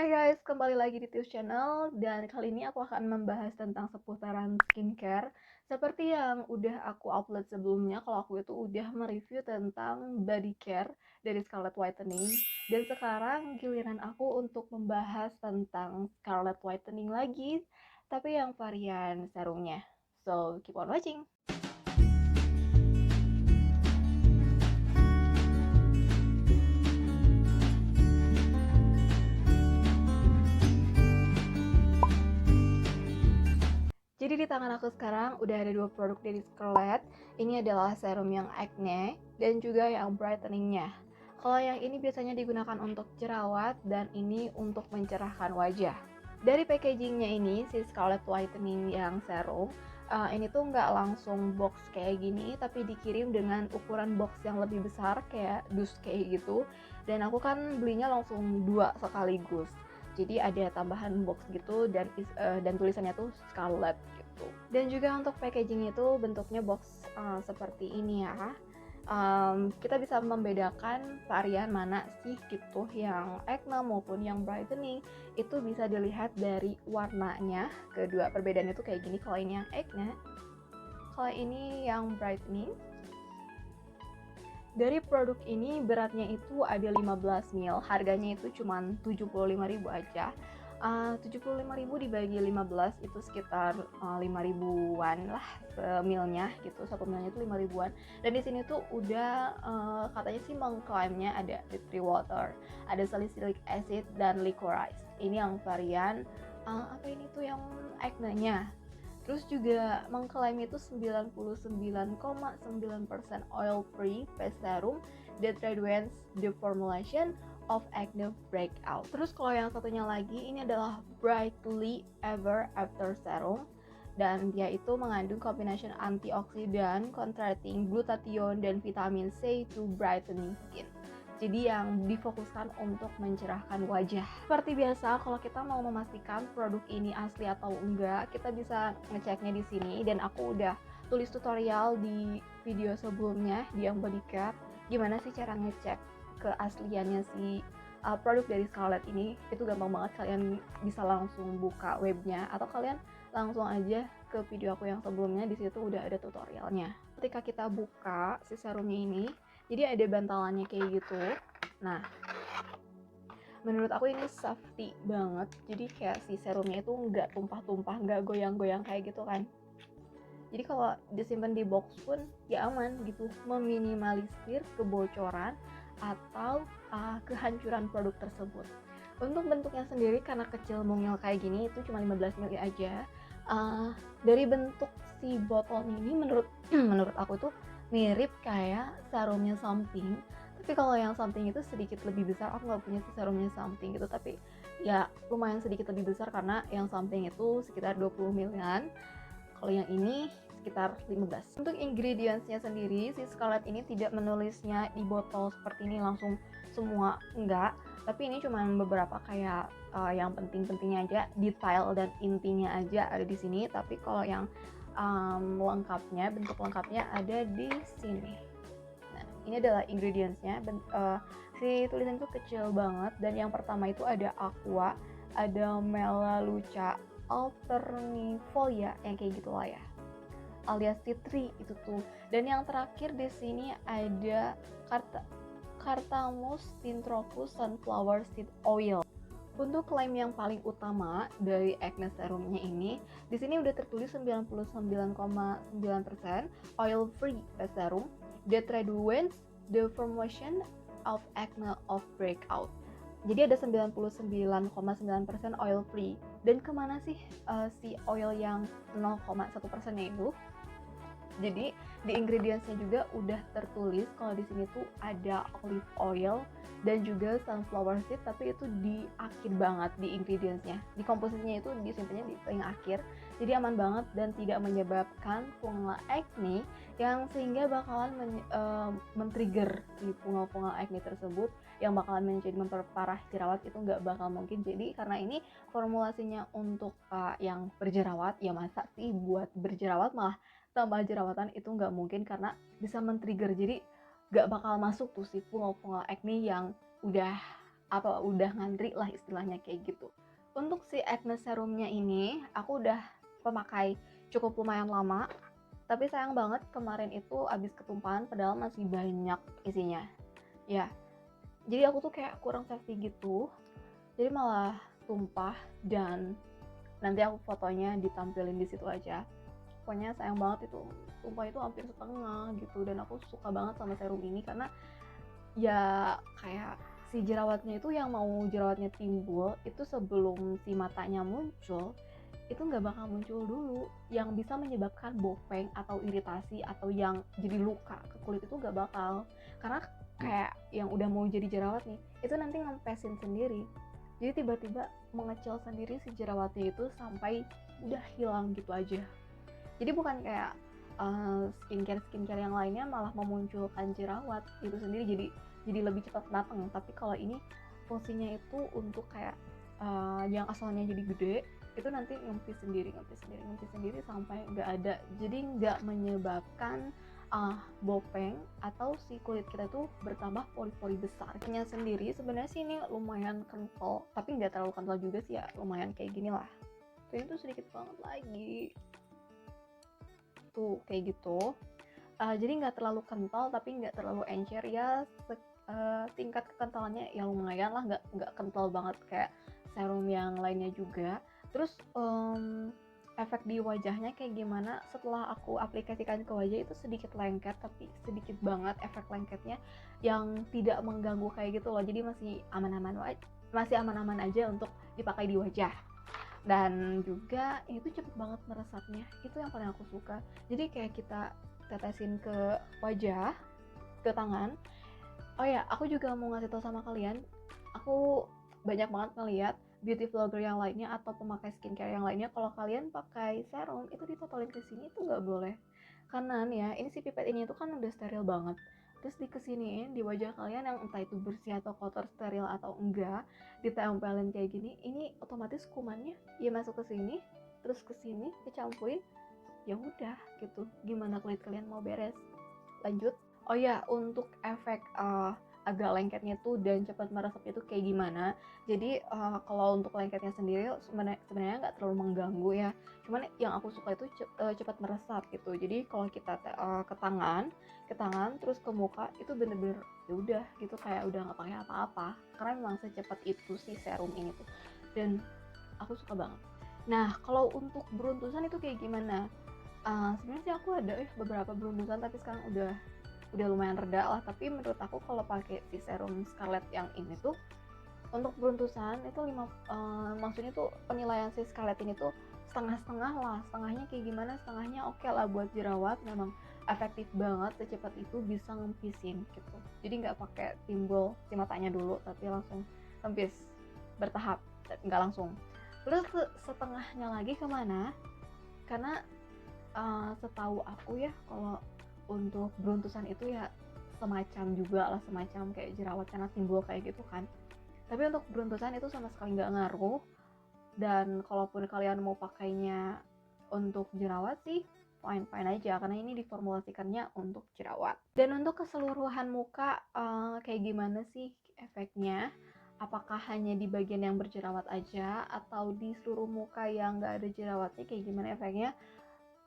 Hai guys, kembali lagi di Tius Channel dan kali ini aku akan membahas tentang seputaran skincare. Seperti yang udah aku upload sebelumnya, kalau aku itu udah mereview tentang body care dari Scarlett Whitening. Dan sekarang giliran aku untuk membahas tentang Scarlett Whitening lagi, tapi yang varian serumnya. So, keep on watching! Jadi di tangan aku sekarang udah ada dua produk dari Scarlett. Ini adalah serum yang acne dan juga yang brightening-nya. Kalau yang ini biasanya digunakan untuk jerawat dan ini untuk mencerahkan wajah. Dari packagingnya ini, si Scarlett Whitening yang serum, ini tuh nggak langsung box kayak gini, tapi dikirim dengan ukuran box yang lebih besar kayak dus kayak gitu. Dan aku kan belinya langsung dua sekaligus. Jadi ada tambahan box gitu dan tulisannya tuh Scarlett gitu. Dan juga untuk packaging itu bentuknya box seperti ini ya. Kita bisa membedakan varian mana sih gitu, yang acne maupun yang brightening itu bisa dilihat dari warnanya. Kedua perbedaannya tuh kayak gini, kalau ini yang acne, kalau ini yang brightening. Dari produk ini beratnya itu ada 15 ml, harganya itu cuma 75.000 aja. 75.000 dibagi 15 itu sekitar 5 ribuan lah semilnya gitu. Satu milnya itu 5 ribuan. Dan di sini tuh udah katanya sih mengklaimnya ada tea water, ada salicylic acid dan licorice. Ini yang varian apa ini tuh yang acne-nya. Terus juga mengklaim itu 99,9% oil free face serum that reduces the formulation of acne breakout. Terus kalau yang satunya lagi ini adalah Brightly Ever After Serum, dan dia itu mengandung kombinasi antioksidan, contracting glutathione dan vitamin C to brightening skin. Jadi yang difokuskan untuk mencerahkan wajah. Seperti biasa, kalau kita mau memastikan produk ini asli atau enggak, kita bisa ngeceknya di sini. Dan aku udah tulis tutorial di video sebelumnya di Yang Body Care. Gimana sih cara ngecek keasliannya si produk dari Scarlett ini. Itu gampang banget, kalian bisa langsung buka webnya atau kalian langsung aja ke video aku yang sebelumnya, di situ udah ada tutorialnya. Ketika kita buka si serumnya ini, jadi ada bantalannya kayak gitu. Nah, menurut aku ini safety banget, jadi kayak si serumnya itu nggak tumpah-tumpah, nggak goyang-goyang kayak gitu kan. Jadi kalau disimpan di box pun ya aman gitu, meminimalisir kebocoran atau kehancuran produk tersebut. Untuk bentuknya sendiri karena kecil mungil kayak gini, itu cuma 15 ml aja. Dari bentuk si botol ini menurut aku tuh mirip kayak serumnya Something, tapi kalau yang Something itu sedikit lebih besar. Aku nggak punya si serumnya Something gitu, tapi ya lumayan sedikit lebih besar karena yang Something itu sekitar 20 ml, kalau yang ini sekitar 15. Untuk ingredientsnya sendiri, si Scarlett ini tidak menulisnya di botol seperti ini langsung semua, enggak, tapi ini cuma beberapa kayak yang penting-pentingnya aja, detail dan intinya aja ada di sini. Tapi kalau yang lengkapnya, bentuk lengkapnya ada di sini. Nah, ini adalah ingredientsnya. Si tulisan itu kecil banget, dan yang pertama itu ada aqua, ada melaleuca alternifolia yang kayak gitulah ya, alias tea tree itu tuh. Dan yang terakhir di sini ada Carthamus tintropus sunflower seed oil. Untuk klaim yang paling utama dari acne serumnya ini, di sini udah tertulis 99,9% oil free face serum that reduces the formation of acne of breakout. Jadi ada 99,9% oil free. Dan kemana sih si oil yang 0,1%-nya itu? Jadi di ingredientsnya juga udah tertulis kalau di sini tuh ada olive oil dan juga sunflower seed, tapi itu di akhir banget di ingredientsnya. Di komposisinya itu disimpannya di paling akhir. Jadi aman banget dan tidak menyebabkan fungal acne yang sehingga bakalan men-trigger si fungal-fungal acne tersebut yang bakalan menjadi memperparah jerawat. Itu nggak bakal mungkin. Jadi karena ini formulasinya untuk yang berjerawat, ya masa sih buat berjerawat malah tambah jerawatan, itu nggak mungkin karena bisa men-trigger. Jadi nggak bakal masuk tuh si fungal-fungal acne yang udah apa udah ngantri lah istilahnya kayak gitu. Untuk si acne serumnya ini aku udah pemakai cukup lumayan lama, tapi sayang banget kemarin itu abis ketumpahan padahal masih banyak isinya ya. Jadi aku tuh kayak kurang safety gitu, jadi malah tumpah, dan nanti aku fotonya ditampilin di situ aja. Pokoknya sayang banget, itu tumpah itu hampir setengah gitu. Dan aku suka banget sama serum ini karena ya kayak si jerawatnya itu, yang mau jerawatnya timbul itu sebelum si matanya muncul, itu nggak bakal muncul dulu. Yang bisa menyebabkan bopeng atau iritasi atau yang jadi luka ke kulit itu nggak bakal, karena kayak yang udah mau jadi jerawat nih, itu nanti ngempesin sendiri. Jadi tiba-tiba mengecil sendiri si jerawatnya itu sampai udah hilang gitu aja. Jadi bukan kayak skincare yang lainnya malah memunculkan jerawat itu sendiri, jadi lebih cepat datang. Tapi kalau ini fungsinya itu untuk kayak yang asalnya jadi gede itu nanti ngempis sendiri sampai nggak ada. Jadi nggak menyebabkan bopeng atau si kulit kita tuh bertambah pori-pori besar. Nya sendiri sebenarnya sih ini lumayan kental, tapi nggak terlalu kental juga sih ya, lumayan kayak gini lah. Ini tuh sedikit banget lagi tuh kayak gitu. Jadi nggak terlalu kental tapi nggak terlalu encer ya. Tingkat kekentalannya ya lumayan lah, nggak kental banget kayak serum yang lainnya juga. Terus efek di wajahnya kayak gimana setelah aku aplikasikan ke wajah, itu sedikit lengket, tapi sedikit banget efek lengketnya yang tidak mengganggu kayak gitu loh. Jadi masih aman-aman aja untuk dipakai di wajah. Dan juga itu cepet banget meresapnya, itu yang paling aku suka. Jadi kayak kita tetesin ke wajah, ke tangan. Oh ya, aku juga mau ngasih tahu sama kalian, aku banyak banget ngeliat beauty vlogger yang lainnya atau pemakai skincare yang lainnya, kalau kalian pakai serum itu ditotolin ke sini, itu nggak boleh. Karena nih ya, ini si pipet ini tuh kan udah steril banget, terus dikesiniin di wajah kalian yang entah itu bersih atau kotor, steril atau enggak, ditempelin kayak gini, ini otomatis kumannya ya masuk ke sini, terus ke sini kecampurin, ya udah gitu. Gimana kulit kalian mau beres? Lanjut. Oh ya, untuk efek agak lengketnya tuh dan cepat meresapnya tuh kayak gimana. Jadi kalau untuk lengketnya sendiri sebenarnya nggak terlalu mengganggu ya. Cuman yang aku suka itu cepat meresap gitu. Jadi kalau kita ke tangan terus ke muka itu bener-bener ya udah gitu, kayak udah nggak pakai apa-apa. Karena memang secepat itu sih serum ini tuh. Dan aku suka banget. Nah, kalau untuk beruntusan itu kayak gimana? Sebenarnya sih aku ada beberapa beruntusan, tapi sekarang udah lumayan reda lah. Tapi menurut aku kalau pakai si serum Scarlett yang ini tuh, untuk beruntusan itu maksudnya tuh penilaian si Scarlett ini tuh setengah-setengah lah. Setengahnya kayak gimana? Setengahnya oke lah buat jerawat, memang efektif banget, secepat itu bisa ngempisin gitu. Jadi nggak pakai timbul si matanya dulu, tapi langsung ngempis bertahap, nggak langsung. Terus setengahnya lagi kemana? Karena setahu aku ya, kalau untuk beruntusan itu ya semacam juga lah, semacam kayak jerawat karena timbul kayak gitu kan. Tapi untuk beruntusan itu sama sekali nggak ngaruh. Dan kalaupun kalian mau pakainya untuk jerawat sih fine aja, karena ini diformulasikannya untuk jerawat. Dan untuk keseluruhan muka kayak gimana sih efeknya? Apakah hanya di bagian yang berjerawat aja atau di seluruh muka yang nggak ada jerawatnya, kayak gimana efeknya?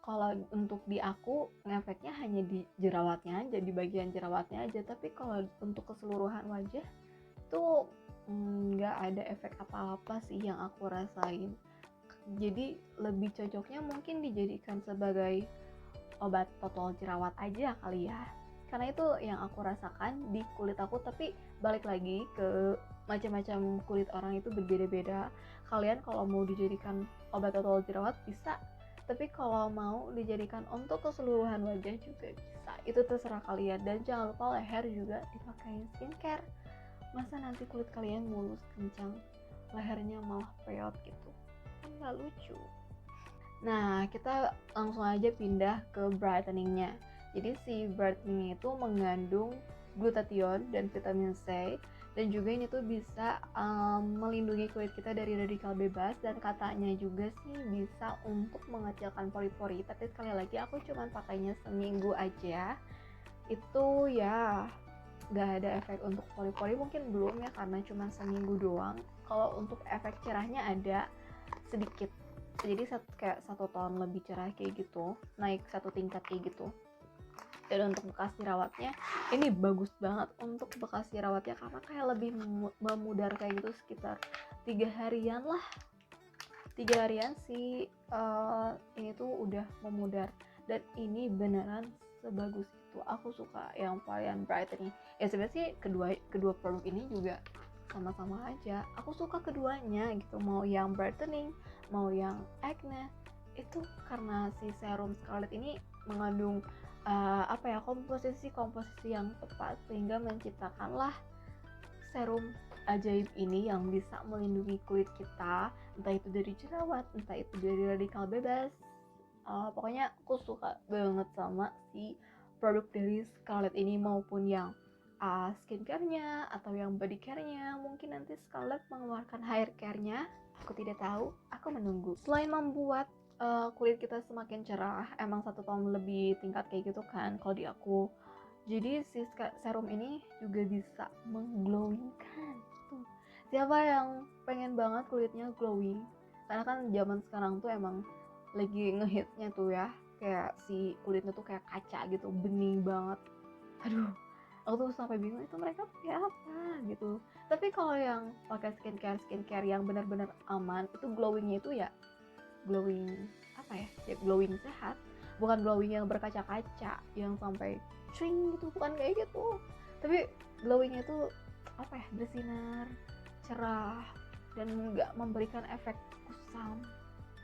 Kalau untuk di aku ngefeknya hanya di jerawatnya aja, di bagian jerawatnya aja. Tapi kalau untuk keseluruhan wajah tuh nggak ada efek apa-apa sih yang aku rasain. Jadi lebih cocoknya mungkin dijadikan sebagai obat total jerawat aja kali ya, karena itu yang aku rasakan di kulit aku. Tapi balik lagi ke macam-macam kulit orang itu berbeda-beda. Kalian kalau mau dijadikan obat total jerawat bisa, tapi kalau mau dijadikan untuk keseluruhan wajah juga bisa, itu terserah kalian. Dan jangan lupa leher juga dipakai skincare. Masa nanti kulit kalian mulus kencang, lehernya malah peot gitu, kan gak lucu. Nah, kita langsung aja pindah ke brightening-nya. Jadi si brightening itu mengandung glutathione dan vitamin C, dan juga ini tuh bisa melindungi kulit kita dari radikal bebas, dan katanya juga sih bisa untuk mengecilkan pori-pori. Tapi sekali lagi aku cuma pakainya seminggu aja, itu ya nggak ada efek untuk pori-pori, mungkin belum ya karena cuma seminggu doang. Kalau untuk efek cerahnya ada sedikit, jadi kayak 1 ton lebih cerah kayak gitu, naik 1 tingkat kayak gitu. Dan untuk bekas jerawatnya ini bagus banget untuk bekas jerawatnya, karena kayak lebih memudar kayak gitu, sekitar 3 harian lah, 3 harian sih ini tuh udah memudar. Dan ini beneran sebagus itu. Aku suka yang varian brightening ya. Sebenarnya sih kedua produk ini juga sama-sama aja, aku suka keduanya gitu, mau yang brightening mau yang acne. Itu karena si serum Scarlett ini mengandung komposisi yang tepat, sehingga menciptakanlah serum ajaib ini yang bisa melindungi kulit kita, entah itu dari jerawat, entah itu dari radikal bebas. Pokoknya aku suka banget sama si produk dari Scarlett ini, maupun yang skincare-nya atau yang body care-nya. Mungkin nanti Scarlett mengeluarkan hair care-nya, aku tidak tahu, aku menunggu. Selain membuat kulit kita semakin cerah, emang 1 tahun lebih tingkat kayak gitu kan kalau di aku. Jadi si serum ini juga bisa mengglowingkan tuh. Siapa yang pengen banget kulitnya glowing? Karena kan zaman sekarang tuh emang lagi ngehitsnya tuh ya, kayak si kulitnya tuh kayak kaca gitu, bening banget. Aduh, aku tuh sampai bingung itu mereka pakai apa gitu. Tapi kalau yang pakai skincare yang benar-benar aman, itu glowingnya itu ya glowing glowing sehat, bukan glowing yang berkaca-kaca yang sampai swing gitu, bukan kayak gitu. Tapi glowingnya itu bersinar, cerah, dan nggak memberikan efek kusam.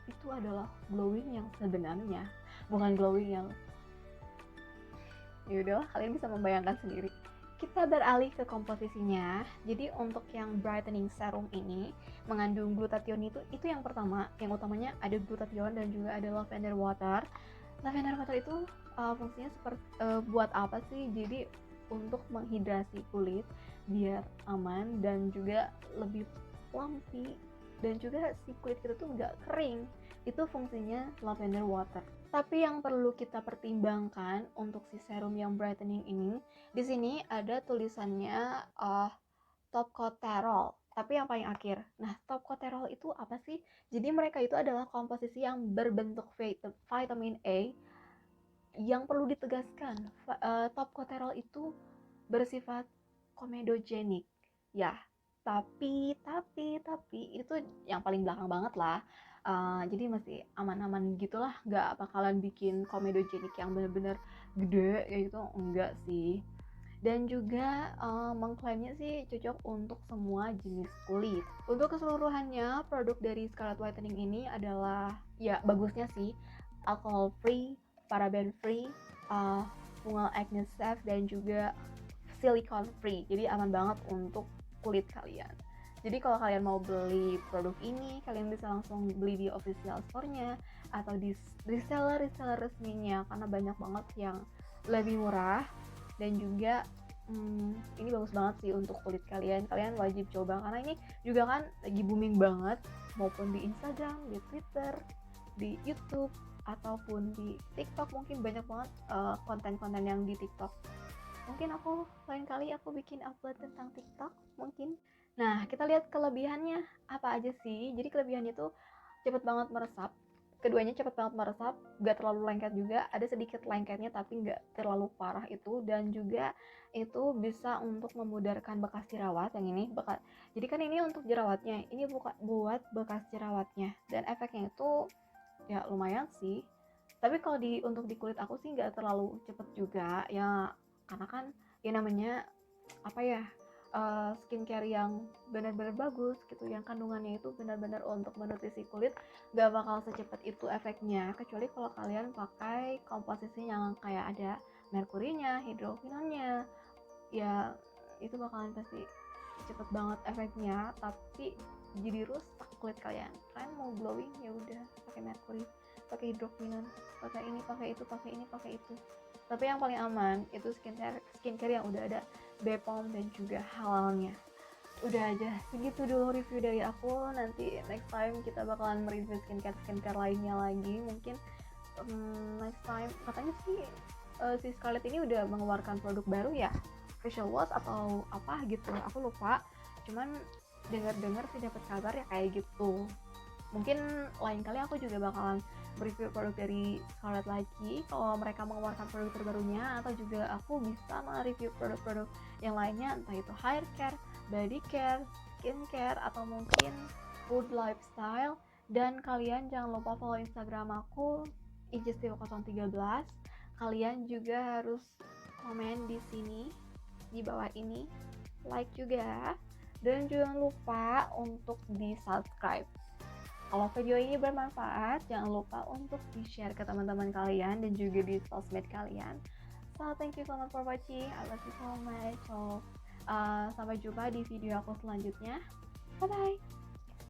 Itu adalah glowing yang sebenarnya, bukan glowing yang yaudah kalian bisa membayangkan sendiri. Kita beralih ke komposisinya. Jadi untuk yang brightening serum ini mengandung glutathione, itu yang pertama, yang utamanya ada glutathione dan juga ada lavender water. Lavender water itu fungsinya seperti buat apa sih? Jadi untuk menghidrasi kulit biar aman dan juga lebih plumpy, dan juga si kulit kita tuh nggak kering. Itu fungsinya lavender water. Tapi yang perlu kita pertimbangkan untuk si serum yang brightening ini, di sini ada tulisannya tocopherol, tapi yang paling akhir. Nah, tocopherol itu apa sih? Jadi mereka itu adalah komposisi yang berbentuk vitamin A. Yang perlu ditegaskan, tocopherol itu bersifat komedogenik ya, tapi itu yang paling belakang banget lah. Jadi masih aman-aman gitulah, nggak bakalan bikin komedogenik yang bener-bener gede ya, itu enggak sih. Dan juga mengklaimnya sih cocok untuk semua jenis kulit. Untuk keseluruhannya, produk dari Scarlett Whitening ini adalah ya bagusnya sih alcohol free, paraben free, fungal acne safe, dan juga silicone free. Jadi aman banget untuk kulit kalian. Jadi kalau kalian mau beli produk ini, kalian bisa langsung beli di official store-nya atau di reseller resminya, karena banyak banget yang lebih murah. Dan juga ini bagus banget sih untuk kulit kalian. Kalian wajib coba karena ini juga kan lagi booming banget, maupun di Instagram, di Twitter, di YouTube, ataupun di TikTok. Mungkin banyak banget konten-konten yang di TikTok. Mungkin aku lain kali aku bikin upload tentang TikTok mungkin. Nah, kita lihat kelebihannya apa aja sih. Jadi kelebihannya tuh cepet banget meresap. Keduanya cepet banget meresap, gak terlalu lengket juga. Ada sedikit lengketnya tapi gak terlalu parah itu. Dan juga itu bisa untuk memudarkan bekas jerawat. Yang ini jadi kan ini untuk jerawatnya, ini buat bekas jerawatnya. Dan efeknya itu ya lumayan sih. Tapi kalau untuk di kulit aku sih gak terlalu cepet juga ya, karena kan ya namanya skincare yang benar-benar bagus gitu, yang kandungannya itu benar-benar untuk menutrisi kulit, gak bakal secepat itu efeknya, kecuali kalau kalian pakai komposisi yang kayak ada merkurinya, hidrokinonnya, ya itu bakalan pasti cepet banget efeknya, tapi jadi rusak kulit kalian. Kalian mau glowing ya udah pakai merkuri, pakai hidrokinon, pakai ini, pakai itu, pakai ini, pakai itu. Tapi yang paling aman itu skincare yang udah ada BPOM dan juga halalnya. Udah aja segitu dulu review dari aku. Nanti next time kita bakalan mereview skincare lainnya lagi. Mungkin next time katanya sih si Scarlett ini udah mengeluarkan produk baru ya. facial wash atau apa gitu, aku lupa. Cuman dengar-dengar sih dapat kabar ya kayak gitu. Mungkin lain kali aku juga bakalan mereview produk dari Scarlett lagi kalau mereka mengeluarkan produk terbarunya, atau juga aku bisa mereview produk-produk yang lainnya, entah itu hair care, body care, skin care, atau mungkin food lifestyle. Dan kalian jangan lupa follow Instagram aku ijesti013. Kalian juga harus komen di sini, di bawah ini, like juga, dan jangan lupa untuk di subscribe. Kalau video ini bermanfaat, jangan lupa untuk di-share ke teman-teman kalian dan juga di sosmed kalian. So, thank you so much for watching. I love you so much. So, sampai jumpa di video aku selanjutnya. Bye-bye.